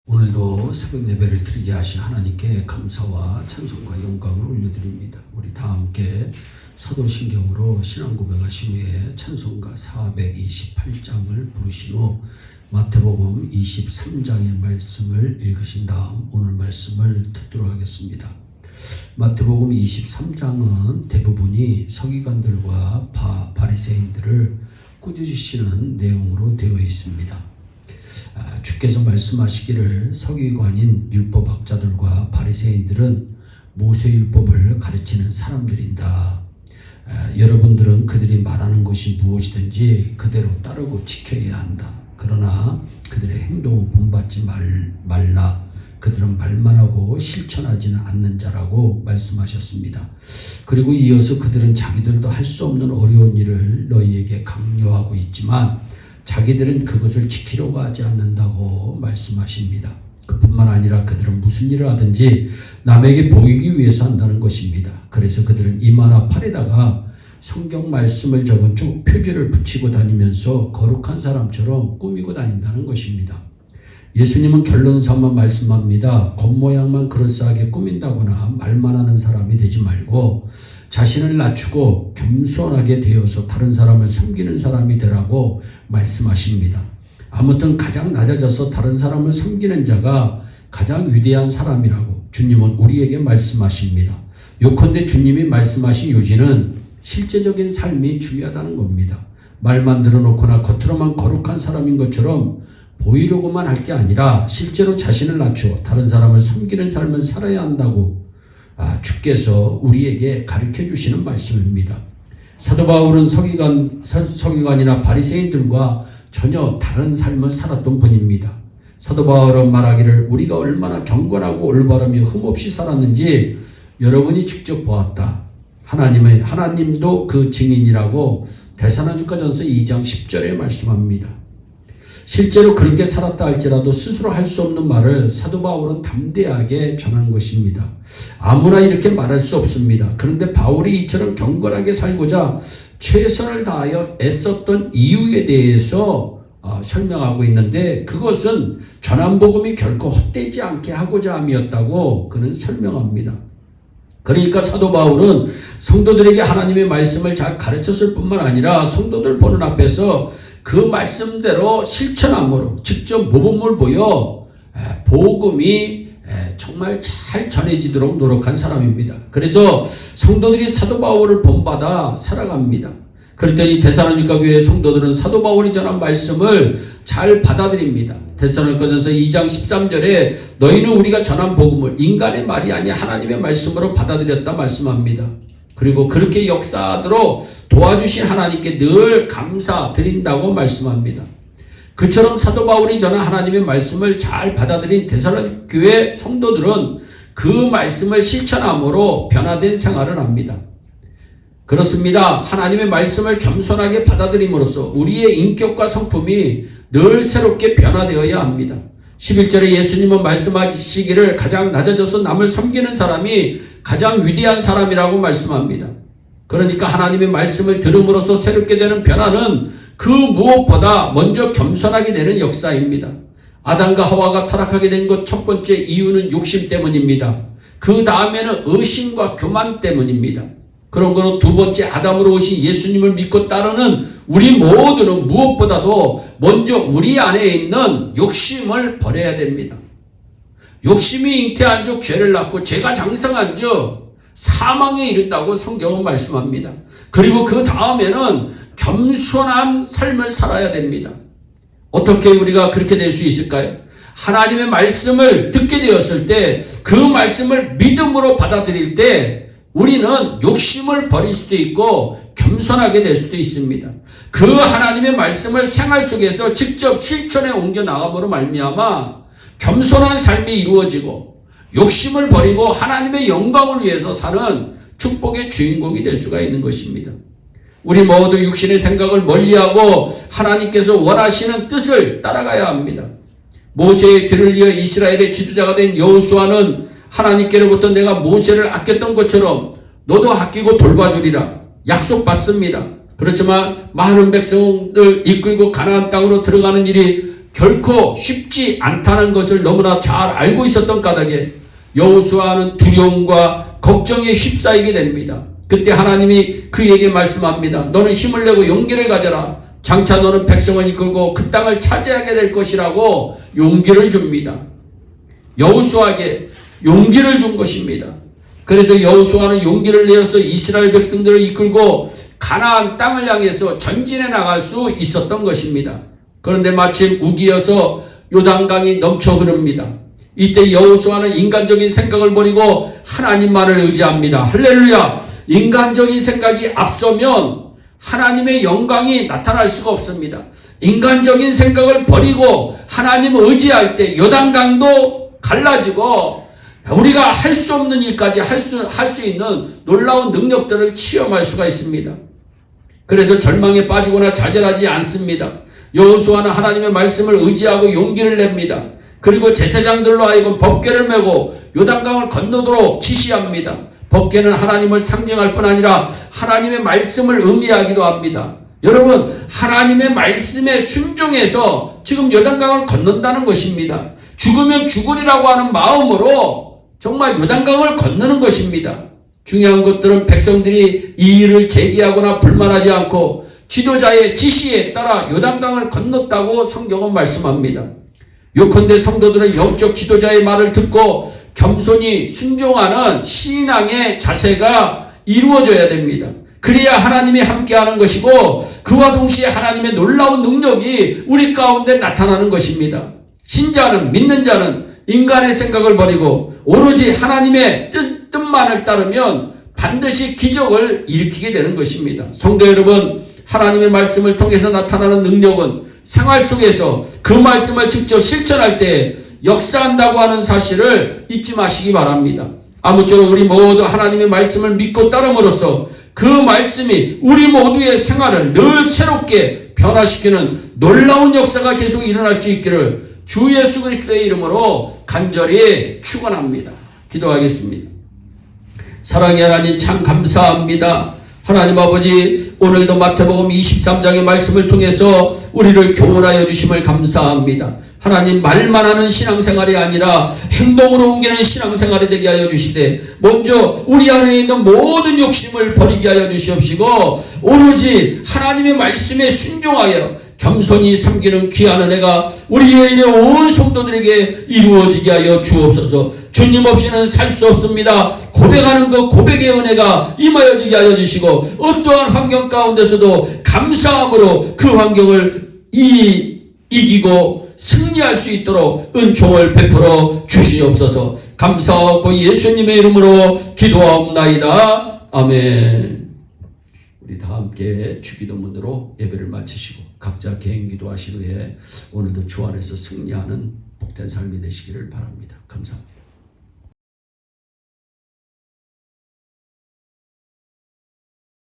오늘도 새벽 예배를 드리게 하신 하나님께 감사와 찬송과 영광을 올려드립니다. 우리 다 함께 사도신경으로 신앙 고백하신 후에 찬송가 428장을 부르신 후 마태복음 23장의 말씀을 읽으신 다음 오늘 말씀을 듣도록 하겠습니다. 마태복음 23장은 대부분이 서기관들과 바리새인들을 꾸짖으시는 내용으로 되어 있습니다. 주께서 말씀하시기를 서기관인 율법학자들과 바리새인들은 모세율법을 가르치는 사람들인다. 여러분들은 그들이 말하는 것이 무엇이든지 그대로 따르고 지켜야 한다. 그러나 그들의 행동은 본받지 말라. 그들은 말만 하고 실천하지는 않는 자라고 말씀하셨습니다. 그리고 이어서 그들은 자기들도 할 수 없는 어려운 일을 너희에게 강요하고 있지만 자기들은 그것을 지키려고 하지 않는다고 말씀하십니다. 그뿐만 아니라 그들은 무슨 일을 하든지 남에게 보이기 위해서 한다는 것입니다. 그래서 그들은 이마나 팔에다가 성경 말씀을 적은 쭉 표지를 붙이고 다니면서 거룩한 사람처럼 꾸미고 다닌다는 것입니다. 예수님은 결론 삼아 말씀합니다. 겉모양만 그럴싸하게 꾸민다거나 말만 하는 사람이 되지 말고 자신을 낮추고 겸손하게 되어서 다른 사람을 섬기는 사람이 되라고 말씀하십니다. 아무튼 가장 낮아져서 다른 사람을 섬기는 자가 가장 위대한 사람이라고 주님은 우리에게 말씀하십니다. 요컨대 주님이 말씀하신 요지는 실제적인 삶이 중요하다는 겁니다. 말만 늘어놓거나 겉으로만 거룩한 사람인 것처럼 보이려고만 할 게 아니라 실제로 자신을 낮추어 다른 사람을 섬기는 삶을 살아야 한다고 주께서 우리에게 가르쳐 주시는 말씀입니다. 사도 바울은 서기관이나 바리새인들과 전혀 다른 삶을 살았던 분입니다. 사도 바울은 말하기를 우리가 얼마나 경건하고 올바르며 흠없이 살았는지 여러분이 직접 보았다. 하나님도 그 증인이라고 데살로니가전서 2장 10절에 말씀합니다. 실제로 그렇게 살았다 할지라도 스스로 할 수 없는 말을 사도 바울은 담대하게 전한 것입니다. 아무나 이렇게 말할 수 없습니다. 그런데 바울이 이처럼 경건하게 살고자 최선을 다하여 애썼던 이유에 대해서 설명하고 있는데 그것은 전한 복음이 결코 헛되지 않게 하고자 함이었다고 그는 설명합니다. 그러니까 사도 바울은 성도들에게 하나님의 말씀을 잘 가르쳤을 뿐만 아니라 성도들 보는 앞에서 그 말씀대로 실천함으로 직접 모범을 보여 복음이 정말 잘 전해지도록 노력한 사람입니다. 그래서 성도들이 사도 바울을 본받아 살아갑니다. 그랬더니 데살로니가 교회의 성도들은 사도 바울이 전한 말씀을 잘 받아들입니다. 데살로니가전서 2장 13절에 너희는 우리가 전한 복음을 인간의 말이 아니 하나님의 말씀으로 받아들였다 말씀합니다. 그리고 그렇게 역사하도록 도와주신 하나님께 늘 감사드린다고 말씀합니다. 그처럼 사도 바울이 전한 하나님의 말씀을 잘 받아들인 데살로니가 교회 성도들은 그 말씀을 실천함으로 변화된 생활을 합니다. 그렇습니다. 하나님의 말씀을 겸손하게 받아들임으로써 우리의 인격과 성품이 늘 새롭게 변화되어야 합니다. 11절에 예수님은 말씀하시기를 가장 낮아져서 남을 섬기는 사람이 가장 위대한 사람이라고 말씀합니다. 그러니까 하나님의 말씀을 들음으로써 새롭게 되는 변화는 그 무엇보다 먼저 겸손하게 되는 역사입니다. 아담과 하와가 타락하게 된 것 첫 번째 이유는 욕심 때문입니다. 그 다음에는 의심과 교만 때문입니다. 그런 거는 두 번째 아담으로 오신 예수님을 믿고 따르는 우리 모두는 무엇보다도 먼저 우리 안에 있는 욕심을 버려야 됩니다. 욕심이 잉태한 적 죄를 낳고 죄가 장성한 적 사망에 이른다고 성경은 말씀합니다. 그리고 그 다음에는 겸손한 삶을 살아야 됩니다. 어떻게 우리가 그렇게 될 수 있을까요? 하나님의 말씀을 듣게 되었을 때 그 말씀을 믿음으로 받아들일 때 우리는 욕심을 버릴 수도 있고 겸손하게 될 수도 있습니다. 그 하나님의 말씀을 생활 속에서 직접 실천에 옮겨 나감으로 말미암아 겸손한 삶이 이루어지고 욕심을 버리고 하나님의 영광을 위해서 사는 축복의 주인공이 될 수가 있는 것입니다. 우리 모두 육신의 생각을 멀리하고 하나님께서 원하시는 뜻을 따라가야 합니다. 모세의 뒤를 이어 이스라엘의 지도자가 된 여호수아는 하나님께로부터 내가 모세를 아꼈던 것처럼 너도 아끼고 돌봐주리라 약속받습니다. 그렇지만 많은 백성들 이끌고 가나안 땅으로 들어가는 일이 결코 쉽지 않다는 것을 너무나 잘 알고 있었던 까닭에 여호수아는 두려움과 걱정에 휩싸이게 됩니다. 그때 하나님이 그에게 말씀합니다. 너는 힘을 내고 용기를 가져라. 장차 너는 백성을 이끌고 그 땅을 차지하게 될 것이라고 용기를 줍니다. 여호수아에게 용기를 준 것입니다. 그래서 여호수아는 용기를 내어서 이스라엘 백성들을 이끌고 가나안 땅을 향해서 전진해 나갈 수 있었던 것입니다. 그런데 마침 우기여서 요단강이 넘쳐 흐릅니다. 이때 여호수아는 인간적인 생각을 버리고 하나님만을 의지합니다. 할렐루야! 인간적인 생각이 앞서면 하나님의 영광이 나타날 수가 없습니다. 인간적인 생각을 버리고 하나님을 의지할 때 요단강도 갈라지고 우리가 할 수 없는 일까지 할 수 있는 놀라운 능력들을 체험할 수가 있습니다. 그래서 절망에 빠지거나 좌절하지 않습니다. 여호수아는 하나님의 말씀을 의지하고 용기를 냅니다. 그리고 제사장들로 하여금 법궤를 메고 요단강을 건너도록 지시합니다. 법궤는 하나님을 상징할 뿐 아니라 하나님의 말씀을 의미하기도 합니다. 여러분, 하나님의 말씀에 순종해서 지금 요단강을 건넌다는 것입니다. 죽으면 죽으리라고 하는 마음으로 정말 요단강을 건너는 것입니다. 중요한 것들은 백성들이 이 일을 제기하거나 불만하지 않고 지도자의 지시에 따라 요단강을 건넜다고 성경은 말씀합니다. 요컨대 성도들은 영적 지도자의 말을 듣고 겸손히 순종하는 신앙의 자세가 이루어져야 됩니다. 그래야 하나님이 함께하는 것이고 그와 동시에 하나님의 놀라운 능력이 우리 가운데 나타나는 것입니다. 신자는, 믿는 자는 인간의 생각을 버리고 오로지 하나님의 뜻만을 따르면 반드시 기적을 일으키게 되는 것입니다. 성도 여러분, 하나님의 말씀을 통해서 나타나는 능력은 생활 속에서 그 말씀을 직접 실천할 때 역사한다고 하는 사실을 잊지 마시기 바랍니다. 아무쪼록 우리 모두 하나님의 말씀을 믿고 따름으로써 그 말씀이 우리 모두의 생활을 늘 새롭게 변화시키는 놀라운 역사가 계속 일어날 수 있기를 주 예수 그리스도의 이름으로 간절히 축원합니다. 기도하겠습니다. 사랑의 하나님, 참 감사합니다. 하나님 아버지, 오늘도 마태복음 23장의 말씀을 통해서 우리를 교훈하여 주심을 감사합니다. 하나님, 말만 하는 신앙생활이 아니라 행동으로 옮기는 신앙생활이 되게 하여 주시되, 먼저 우리 안에 있는 모든 욕심을 버리게 하여 주시옵시고 오로지 하나님의 말씀에 순종하여 겸손히 섬기는 귀한 은혜가 우리의 일에 온 성도들에게 이루어지게 하여 주옵소서. 주님 없이는 살 수 없습니다. 고백하는 것, 고백의 은혜가 임하여지게 하여 주시고 어떠한 환경 가운데서도 감사함으로 그 환경을 이기고 승리할 수 있도록 은총을 베풀어 주시옵소서. 감사하고 예수님의 이름으로 기도하옵나이다. 아멘. 우리 다 함께 주기도문으로 예배를 마치시고 각자 개인 기도하신 후에 오늘도 주 안에서 승리하는 복된 삶이 되시기를 바랍니다. 감사합니다.